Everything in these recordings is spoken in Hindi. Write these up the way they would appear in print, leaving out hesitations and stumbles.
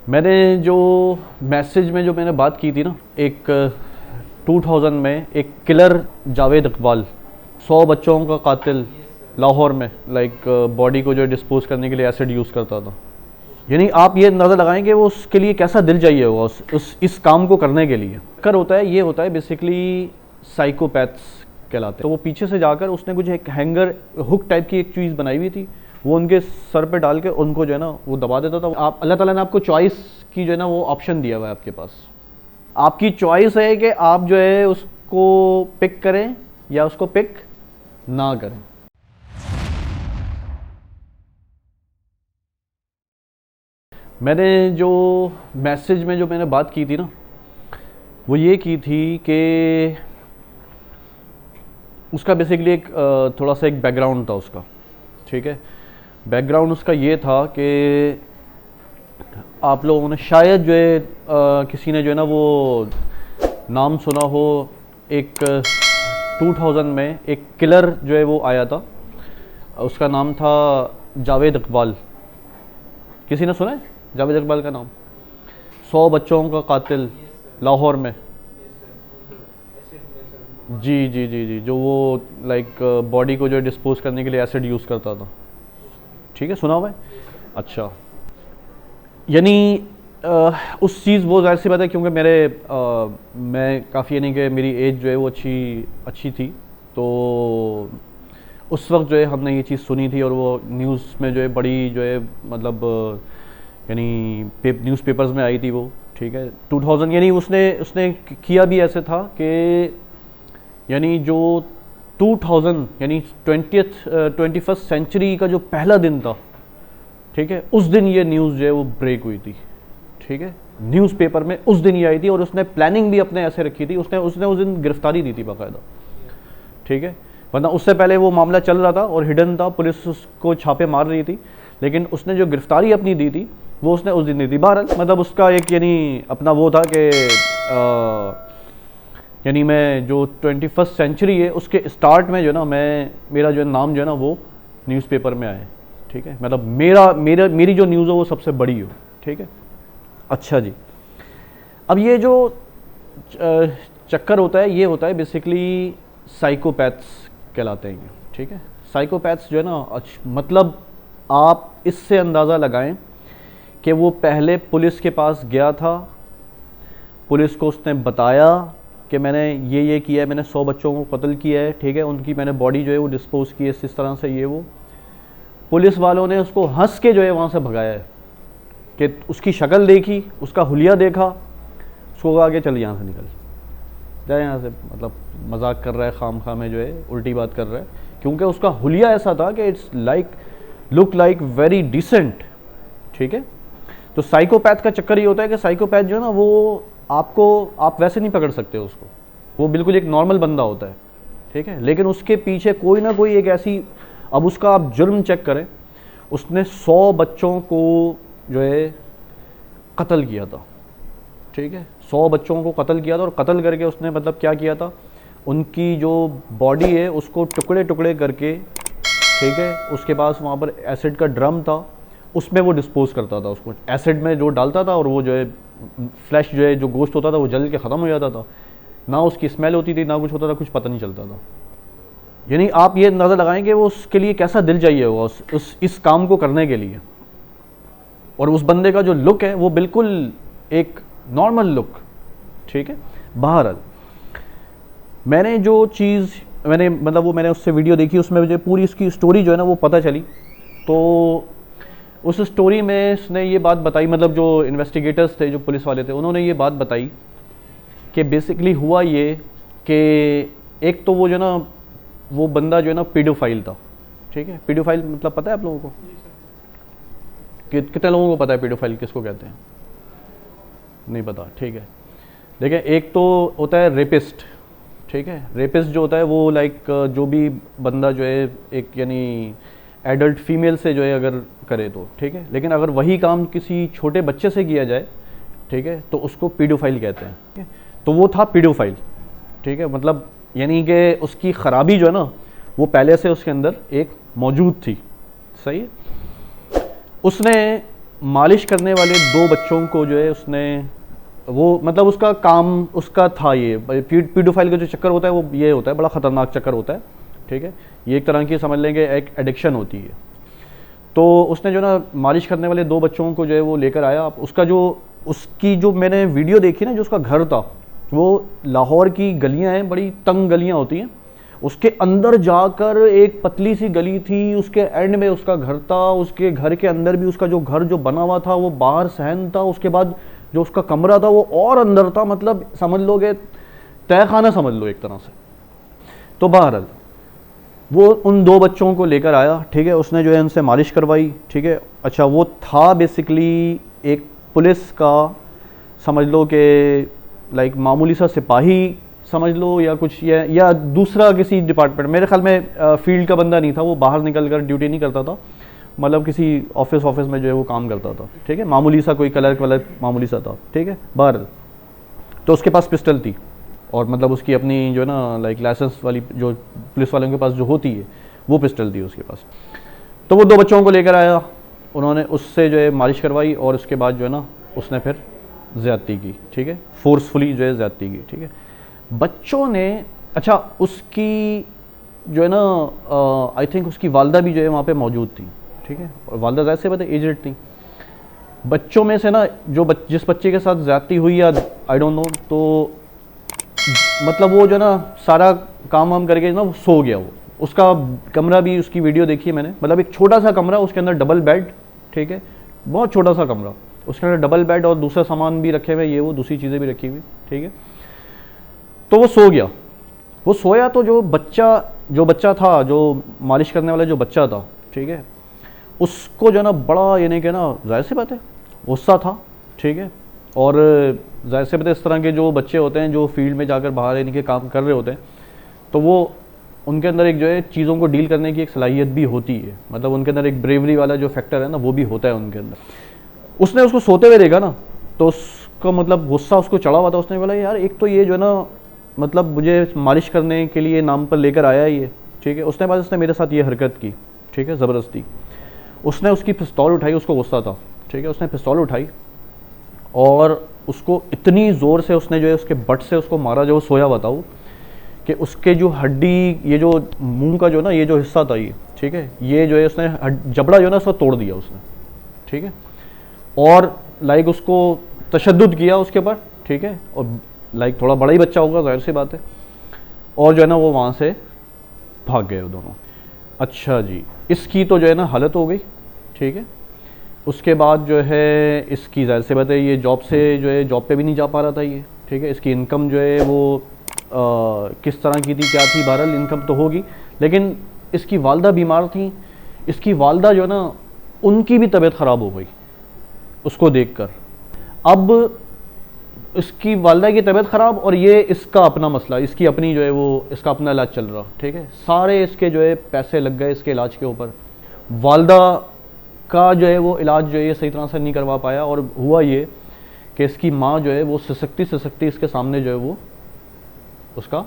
मैंने जो मैसेज में जो मैंने बात की थी ना, एक 2000 में एक किलर जावेद इकबाल 100 बच्चों का कातिल लाहौर में बॉडी को जो डिस्पोज करने के लिए एसिड यूज़ करता था। यानी आप ये अंदाज़ा लगाएं कि वो उसके लिए कैसा दिल चाहिए होगा इस काम को करने के लिए। कर होता है, ये होता है बेसिकली साइकोपैथ्स कहलाते हैं। तो वो पीछे से जाकर उसने कुछ एक हैंगर हुक टाइप की एक चीज़ बनाई हुई थी, वो उनके सर पे डाल के उनको जो है ना वो दबा देता था। आप अल्लाह ताला ने आपको चॉइस की जो है ना वो ऑप्शन दिया हुआ है आपके पास। आपकी चॉइस है कि आप जो है उसको पिक करें या उसको पिक ना करें। मैंने जो मैसेज में जो मैंने बात की थी ना, वो ये की थी कि उसका बेसिकली एक थोड़ा सा एक बैकग्राउंड था उसका। ठीक है, बैकग्राउंड उसका ये था कि आप लोगों ने शायद जो है किसी ने जो है ना वो नाम सुना हो, एक 2000 में एक किलर जो है वो आया था, उसका नाम था जावेद इकबाल। किसी ने सुना है जावेद इकबाल का नाम? 100 बच्चों का कातिल लाहौर में। जी जी जी जी, जो वो बॉडी को जो डिस्पोज करने के लिए एसिड यूज़ करता था। ठीक है, सुना हुआ है। अच्छा, यानी उस चीज़ वो ज़ाहिर सी बात है, क्योंकि मैं काफ़ी यानी कि मेरी एज जो है वो अच्छी थी, तो उस वक्त जो है हमने ये चीज़ सुनी थी और वो न्यूज़ में जो है बड़ी जो है मतलब यानी न्यूज़पेपर्स में आई थी वो। ठीक है, 2000 यानी उसने किया भी ऐसे था कि यानी जो 2000 यानी 21st सेंचुरी का जो पहला दिन था, ठीक है, उस दिन ये न्यूज़ जो है वो ब्रेक हुई थी। ठीक है, न्यूज़पेपर में उस दिन ये आई थी और उसने प्लानिंग भी अपने ऐसे रखी थी। उसने उस दिन गिरफ्तारी दी थी बाकायदा। ठीक है, वरना उससे पहले वो मामला चल रहा था और हिडन था, पुलिस उसको छापे मार रही थी, लेकिन उसने जो गिरफ्तारी अपनी दी थी वो उसने उस दिन दी थी। बहरहाल मतलब उसका एक यानी अपना वो था कि यानी मैं जो 21st सेंचुरी है उसके स्टार्ट में जो ना मेरा जो नाम जो है ना वो न्यूज़पेपर में आए। ठीक है, मतलब मेरी जो न्यूज़ हो वो सबसे बड़ी हो। ठीक है, अच्छा जी, अब ये जो चक्कर होता है ये होता है बेसिकली साइकोपैथ्स कहलाते हैं ये। ठीक है, साइकोपैथ्स जो है ना मतलब आप इससे अंदाज़ा लगाएं कि वो पहले पुलिस के पास गया था, पुलिस को उसने बताया कि मैंने ये किया है, मैंने 100 बच्चों को कत्ल किया है। ठीक है, उनकी मैंने बॉडी जो है वो डिस्पोज की है इस तरह से, ये वो पुलिस वालों ने उसको हंस के जो है वहाँ से भगाया है कि उसकी शक्ल देखी, उसका हुलिया देखा, उसको कहा कि चल यहाँ से निकल जाए यहाँ से, मतलब मजाक कर रहा है, खाम में जो है उल्टी बात कर रहा है, क्योंकि उसका हुलिया ऐसा था कि it's look like very decent. ठीक है, तो साइकोपैथ का चक्कर ये होता है कि साइकोपैथ जो है ना वो आप वैसे नहीं पकड़ सकते उसको, वो बिल्कुल एक नॉर्मल बंदा होता है। ठीक है, लेकिन उसके पीछे कोई ना कोई एक ऐसी, अब उसका आप जुर्म चेक करें, उसने 100 बच्चों को जो है कत्ल किया था। ठीक है, 100 बच्चों को कत्ल किया था और कत्ल करके उसने मतलब क्या किया था, उनकी जो बॉडी है उसको टुकड़े टुकड़े करके, ठीक है, उसके पास वहाँ पर एसिड का ड्रम था, उसमें वो डिस्पोज करता था उसको, एसिड में जो डालता था और वो जो है फ्लैश जो है जो गोश्त होता था वो जल के ख़त्म हो जाता था, ना उसकी स्मेल होती थी ना कुछ होता था, कुछ पता नहीं चलता था। यानी आप ये अंदाज़ा लगाएं कि वो उसके लिए कैसा दिल चाहिए होगा इस काम को करने के लिए। और उस बंदे का जो लुक है वो बिल्कुल एक नॉर्मल लुक। ठीक है, बहरहाल मैंने जो चीज़ मैंने उससे वीडियो देखी, उसमें मुझे पूरी उसकी स्टोरी जो है ना वो पता चली। तो उस स्टोरी में उसने ये बात बताई, मतलब जो इन्वेस्टिगेटर्स थे, जो पुलिस वाले थे, उन्होंने ये बात बताई कि बेसिकली हुआ ये कि एक तो वो जो ना वो बंदा जो है ना पीडोफाइल था। ठीक है, पीडोफाइल मतलब पता है आप लोगों को? कितने लोगों को पता है पीडोफाइल किसको कहते हैं? नहीं पता। ठीक है, देखिए एक तो होता है रेपिस्ट। ठीक है, रेपिस्ट जो होता है वो जो भी बंदा जो है एक यानी एडल्ट फीमेल से जो है अगर करे तो ठीक है, लेकिन अगर वही काम किसी छोटे बच्चे से किया जाए, ठीक है, तो उसको पीडोफाइल कहते हैं। ठीक है, तो वो था पीडोफाइल। ठीक है, मतलब यानी कि उसकी ख़राबी जो है ना वो पहले से उसके अंदर एक मौजूद थी। सही है, उसने मालिश करने वाले 2 बच्चों को जो है उसने, वो मतलब उसका काम उसका था ये पीडोफाइल का जो चक्कर होता है वो ये होता है, बड़ा ख़तरनाक चक्कर होता है, ठीक है। ये एक तरह की समझ लेंगे एक एडिक्शन होती है। तो उसने जो ना मालिश करने वाले 2 बच्चों को जो है वो लेकर आया। उसका जो उसकी जो मैंने वीडियो देखी ना, जो उसका घर था वो लाहौर की गलियां हैं, बड़ी तंग गलियां होती हैं, उसके अंदर जाकर एक पतली सी गली थी, उसके एंड में उसका घर था। उसके घर के अंदर भी उसका जो घर जो बना हुआ था वो बाहर सहन था, उसके बाद जो उसका कमरा था वो और अंदर था, मतलब समझ लोगे तहखाना समझ लो एक तरह से। तो बहरहाल वो उन 2 बच्चों को लेकर आया, ठीक है। उसने जो है उनसे मालिश करवाई, ठीक है। अच्छा, वो था बेसिकली एक पुलिस का समझ लो कि लाइक मामूली सा सिपाही समझ लो, या कुछ या दूसरा किसी डिपार्टमेंट, मेरे ख्याल में फील्ड का बंदा नहीं था, वो बाहर निकल कर ड्यूटी नहीं करता था, मतलब किसी ऑफिस में जो है वो काम करता था, ठीक है। मामूली सा कोई क्लर्क मामूली सा था, ठीक है। बहरहाल तो उसके पास पिस्टल थी, और मतलब उसकी अपनी जो है ना लाइक लाइसेंस वाली जो पुलिस वालों के पास जो होती है वो पिस्टल थी उसके पास। तो वो 2 बच्चों को लेकर आया, उन्होंने उससे जो है मालिश करवाई, और उसके बाद जो है ना उसने फिर ज़्यादती की, ठीक है, फोर्सफुली जो है ज़्यादती की, ठीक है। बच्चों ने, अच्छा उसकी जो है ना आई थिंक उसकी वालदा भी जो है वहाँ पे मौजूद थी, ठीक है। और वालदा ज़ाहिर सी बात है एजेड थी। बच्चों में से ना जो जिस बच्चे के साथ ज़्यादती हुई या आई डोंट नो, तो मतलब वो जो ना सारा काम वाम करके ना वो सो गया। वो उसका कमरा भी, उसकी वीडियो देखी है मैंने, मतलब एक छोटा सा कमरा, उसके अंदर डबल बेड, ठीक है, बहुत छोटा सा कमरा, उसके अंदर डबल बेड और दूसरा सामान भी रखे हुए, ये वो दूसरी चीज़ें भी रखी हुई, ठीक है। तो वो सो गया। वो सोया तो जो बच्चा था, जो मालिश करने वाला जो बच्चा था, ठीक है, उसको जो ना बड़ा यानी कि ना जाहिर सी बात है गुस्सा था, ठीक है। और जाहिर सी बात है इस तरह के जो बच्चे होते हैं जो फील्ड में जाकर बाहर यानी कि काम कर रहे होते हैं, तो वो उनके अंदर एक जो है चीज़ों को डील करने की एक सलाहियत भी होती है, मतलब उनके अंदर एक ब्रेवरी वाला जो फैक्टर है ना वो भी होता है उनके अंदर। उसने उसको सोते हुए देखा ना, तो उसको मतलब गुस्सा उसको चढ़ा हुआ था। उसने बोला यार एक तो ये जो है ना मतलब मुझे मालिश करने के लिए नाम पर लेकर आया ही है, ठीक है। उसने मेरे साथ ये हरकत की, ठीक है, ज़बरदस्ती। उसने उसकी पिस्तौल उठाई, उसको गुस्सा था, ठीक है। उसने पिस्तौल उठाई और उसको इतनी ज़ोर से उसने जो है उसके बट से उसको मारा, जो सोया हुआ था वो, कि उसके जो हड्डी, ये जो मुंह का जो ना ये जो हिस्सा था ये, ठीक है, ये जो है उसने जबड़ा जो है ना उसको तोड़ दिया उसने, ठीक है। और लाइक उसको तशद्दुद किया उसके ऊपर, ठीक है। और लाइक थोड़ा बड़ा ही बच्चा होगा जाहिर सी बात है, और जो है ना वो वहाँ से भाग गए वो दोनों। अच्छा जी, इसकी तो जो है ना हालत हो गई, ठीक है। उसके बाद जो है इसकी जाहिर सी बात है ये जॉब से जो है जॉब पे भी नहीं जा पा रहा था ये, ठीक है। इसकी इनकम जो है वो किस तरह की थी, क्या थी, बहरहाल इनकम तो होगी, लेकिन इसकी वालदा बीमार थी। इसकी वालदा जो है ना उनकी भी तबीयत ख़राब हो गई उसको देखकर। अब इसकी वालदा की तबीयत ख़राब, और ये इसका अपना मसला, इसकी अपनी जो है वो इसका अपना इलाज चल रहा, ठीक है। सारे इसके जो है पैसे लग गए इसके इलाज के ऊपर। वालदा का जो है वो इलाज जो है ये सही तरह से नहीं करवा पाया, और हुआ ये कि इसकी माँ जो है वो सिसकती इसके सामने जो है वो उसका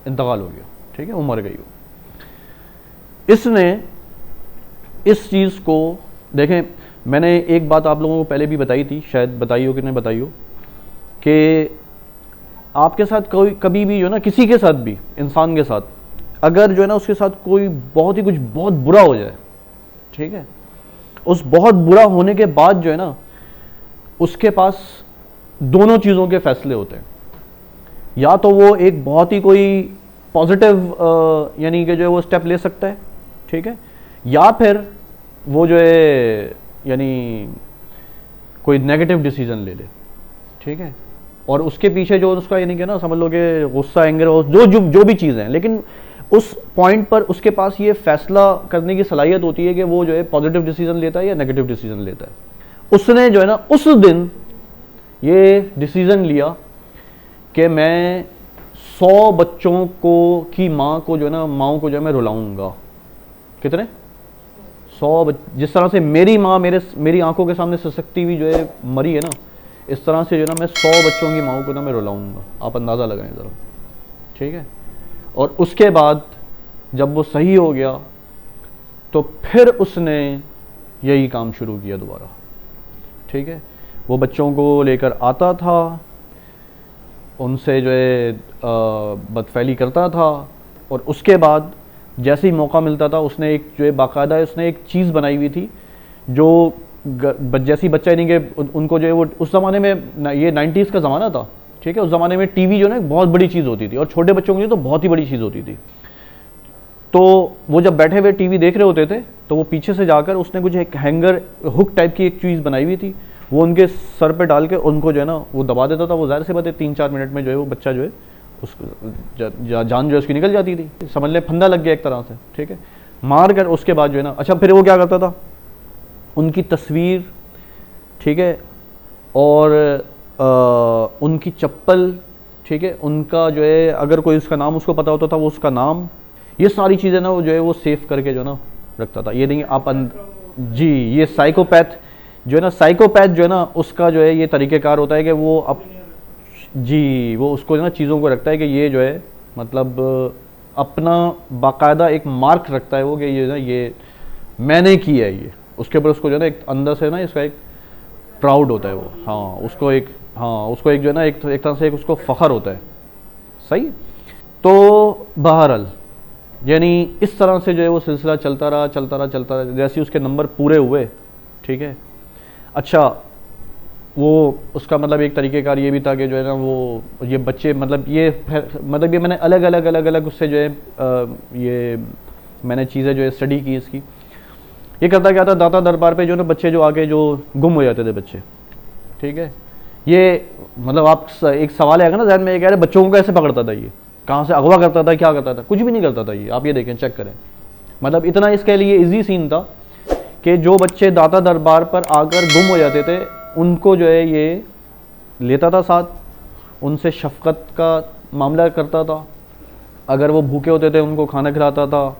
इंतकाल हो गया, ठीक है, वो मर गई हो। इसने इस चीज़ को देखें, मैंने एक बात आप लोगों को पहले भी बताई थी, शायद बताई हो कि नहीं बताई हो, कि आपके साथ कोई कभी भी जो है ना किसी के साथ भी इंसान के साथ अगर जो है ना उसके साथ कोई कुछ बहुत बुरा हो जाए, ठीक है, उस बहुत बुरा होने के बाद जो है ना उसके पास दोनों चीज़ों के फैसले होते हैं। या तो वो एक बहुत ही कोई पॉजिटिव यानी कि जो है वो स्टेप ले सकता है, ठीक है, या फिर वो जो है यानी कोई नेगेटिव डिसीजन ले ले, ठीक है। और उसके पीछे जो उसका यानी कि ना समझ लो कि गुस्सा, एंगर, जो भी चीज़ें हैं, लेकिन उस पॉइंट पर उसके पास ये फैसला करने की सलाहियत होती है कि वो जो है पॉजिटिव डिसीजन लेता है या नेगेटिव डिसीजन लेता है। उसने जो है ना उस दिन ये डिसीजन लिया कि मैं 100 बच्चों की माँ को जो है ना माँओं को जो है मैं रुलाऊंगा। कितने? 100। जिस तरह से मेरी माँ मेरी आंखों के सामने सिसकती हुई जो है मरी है ना, इस तरह से जो है ना मैं 100 बच्चों की माँओं को ना मैं रुलाऊंगा। आप अंदाज़ा लगाएं ज़रा, ठीक है। और उसके बाद जब वो सही हो गया तो फिर उसने यही काम शुरू किया दोबारा। ठीक है। वो बच्चों को लेकर आता था, उनसे जो है बदफैली करता था, और उसके बाद जैसे ही मौका मिलता था उसने एक जो है बाकायदा उसने एक चीज़ बनाई हुई थी जो जैसी बच्चा नहीं कि उनको जो है वो उस ज़माने में ये 90s का ज़माना था, ठीक है। उस ज़माने में टीवी जो है ना बहुत बड़ी चीज़ होती थी, और छोटे बच्चों के लिए तो बहुत ही बड़ी चीज़ होती थी। तो वो जब बैठे हुए टीवी देख रहे होते थे तो वो पीछे से जाकर उसने कुछ एक हैंगर हुक टाइप की एक चीज़ बनाई हुई थी, वो उनके सर पे डाल के उनको जो है ना वो दबा देता था। वो ज़ाहिर सी बात है 3-4 मिनट में जो है वो बच्चा जो है उसको जान जो है उसकी निकल जाती थी, समझ ले फंदा लग गया एक तरह से, ठीक है। मार कर उसके बाद जो है ना, अच्छा फिर वो क्या करता था, उनकी तस्वीर, ठीक है, और उनकी चप्पल, ठीक है, उनका जो है अगर कोई उसका नाम उसको पता होता था वो उसका नाम, ये सारी चीज़ें ना वो जो है वो सेव करके जो ना रखता था। ये नहीं आप जी, ये साइकोपैथ जो है ना, साइकोपैथ जो है ना उसका जो है ये तरीक़ेकार होता है कि वो अब जी वो उसको ना चीज़ों को रखता है कि ये जो है मतलब अपना बाकायदा एक मार्क रखता है वो कि ये ना ये मैंने की है, ये उसके ऊपर उसको जो है ना एक अंदर से ना इसका एक प्राउड होता है वो, हाँ उसको एक जो है ना एक तरह से एक उसको फ़ख्र होता है। सही। तो बहरहाल यानी इस तरह से जो है वो सिलसिला चलता रहा, जैसे उसके नंबर पूरे हुए, ठीक है। अच्छा वो उसका मतलब एक तरीक़ेकार ये भी था कि जो है ना वो ये बच्चे मतलब ये मैंने अलग अलग उससे जो है ये मैंने चीज़ें जो है स्टडी की इसकी। ये करता क्या था, दाता दरबार पे जो है ना बच्चे जो आके जो गुम हो जाते थे बच्चे, ठीक है। ये मतलब आप एक सवाल आएगा ना ज़हन में, ये कह रहे बच्चों को कैसे पकड़ता था, ये कहाँ से अगवा करता था, क्या करता था, कुछ भी नहीं करता था ये, आप ये देखें चेक करें। मतलब इतना इसके लिए इजी सीन था कि जो बच्चे दाता दरबार पर आकर गुम हो जाते थे उनको जो है ये लेता था साथ, उनसे शफ़क़त का मामला करता था, अगर वो भूखे होते थे उनको खाना खिलाता था,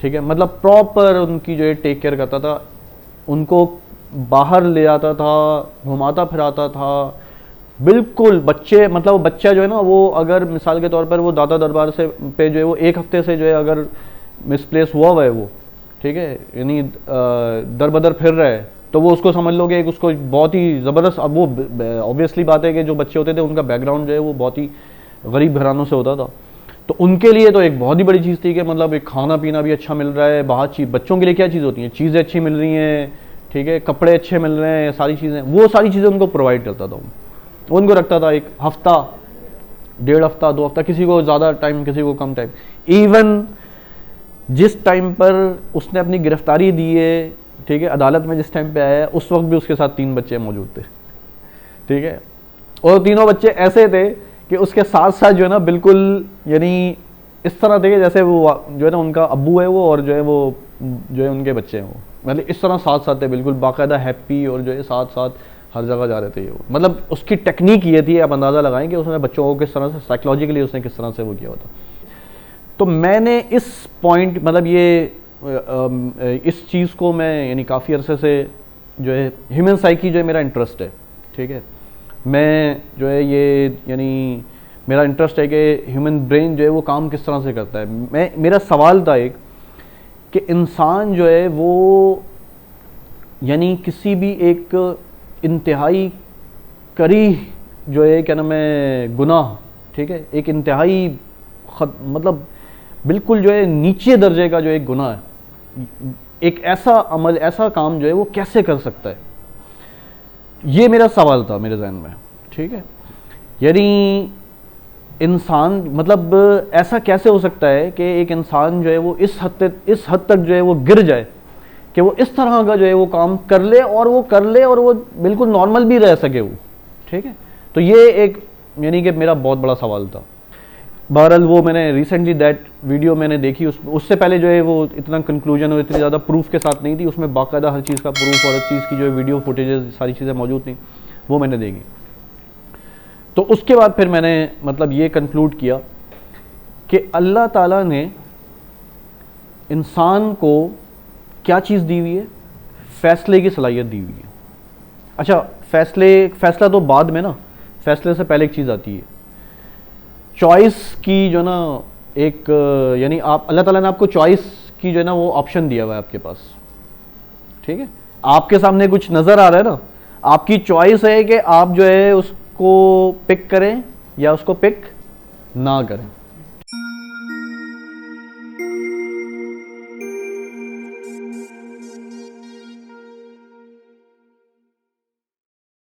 ठीक है। मतलब प्रॉपर उनकी जो है टेक केयर करता था, उनको बाहर ले आता था, घुमाता फिराता था, बिल्कुल बच्चे मतलब बच्चा जो है ना वो अगर मिसाल के तौर पर वो दाता दरबार से पे जो है वो 1 हफ्ते से जो है अगर मिसप्लेस हुआ है वो, ठीक है, यानी दर बदर फिर रहा है, तो वो उसको समझ लोगे उसको बहुत ही ज़बरदस्त। अब वो ऑब्वियसली बात है कि जो बच्चे होते थे उनका बैकग्राउंड जो है वो बहुत ही गरीब घरानों से होता था, तो उनके लिए तो एक बहुत ही बड़ी चीज़ थी कि मतलब एक खाना पीना भी अच्छा मिल रहा है, बाहर चीज़ बच्चों के लिए क्या चीज़ होती है, चीज़ें अच्छी मिल रही हैं, ठीक है, कपड़े अच्छे मिल रहे हैं, सारी चीज़ें, वो सारी चीज़ें उनको प्रोवाइड करता था। उनको रखता था 1 हफ्ता, 1.5 हफ्ता, 2 हफ्ता, किसी को ज़्यादा टाइम, किसी को कम टाइम। इवन जिस टाइम पर उसने अपनी गिरफ्तारी दी है, ठीक है, अदालत में जिस टाइम पे आया है उस वक्त भी उसके साथ 3 बच्चे मौजूद थे, ठीक है, और तीनों बच्चे ऐसे थे कि उसके साथ साथ जो है ना बिल्कुल यानी इस तरह थे कि जैसे वो जो है ना उनका अब्बू है वो और जो है वो जो है उनके बच्चे हैं वो, मतलब इस तरह साथ साथ थे, बिल्कुल बाकायदा हैप्पी, और जो है साथ साथ हर जगह जा रहे थे ये वो। मतलब उसकी टेक्निक ये थी, आप अंदाज़ा लगाएं कि उसने बच्चों को किस तरह से साइकोलॉजिकली उसने किस तरह से वो किया होता। तो मैंने इस पॉइंट मतलब ये इस चीज़ को मैं यानी काफ़ी अरसे से जो है ह्यूमन साइकी जो है मेरा इंटरेस्ट है, ठीक है, मैं जो है ये यानी मेरा इंटरेस्ट है कि ह्यूमन ब्रेन जो है वो काम किस तरह से करता है। मेरा सवाल था एक कि इंसान जो है वो यानी किसी भी एक इंतहाई करी जो है क्या नाम है गुनाह, ठीक है, एक इंतहाई मतलब बिल्कुल जो है नीचे दर्जे का जो एक गुनाह है, एक ऐसा अमल, ऐसा काम जो है वो कैसे कर सकता है, ये मेरा सवाल था मेरे जहन में, ठीक है। यानी इंसान मतलब ऐसा कैसे हो सकता है कि एक इंसान जो है वो इस हद तक जो है वो गिर जाए कि वो इस तरह का जो है वो काम कर ले और वो बिल्कुल नॉर्मल भी रह सके वो, ठीक है। तो ये एक यानी कि मेरा बहुत बड़ा सवाल था। बहरहाल वो मैंने रिसेंटली दैट वीडियो मैंने देखी, उससे पहले जो है वो इतना कंक्लूजन और इतनी ज़्यादा प्रूफ के साथ नहीं थी, उसमें बाकायदा हर चीज़ का प्रूफ और हर चीज़ की जो है वीडियो फुटेजेस सारी चीज़ें मौजूद थी, वो मैंने देखी। तो उसके बाद फिर मैंने मतलब ये कंक्लूड किया कि अल्लाह ताला ने इंसान को क्या चीज़ दी हुई है, फैसले की सलाहियत दी हुई है। अच्छा फैसला तो बाद में ना, फैसले से पहले एक चीज़ आती है चॉइस की, जो ना एक यानी आप अल्लाह ताला ने आपको चॉइस की जो है ना वो ऑप्शन दिया हुआ है आपके पास, ठीक है। आपके सामने कुछ नज़र आ रहा है ना, आपकी चॉइस है कि आप जो है उसको पिक करें या उसको पिक ना करें।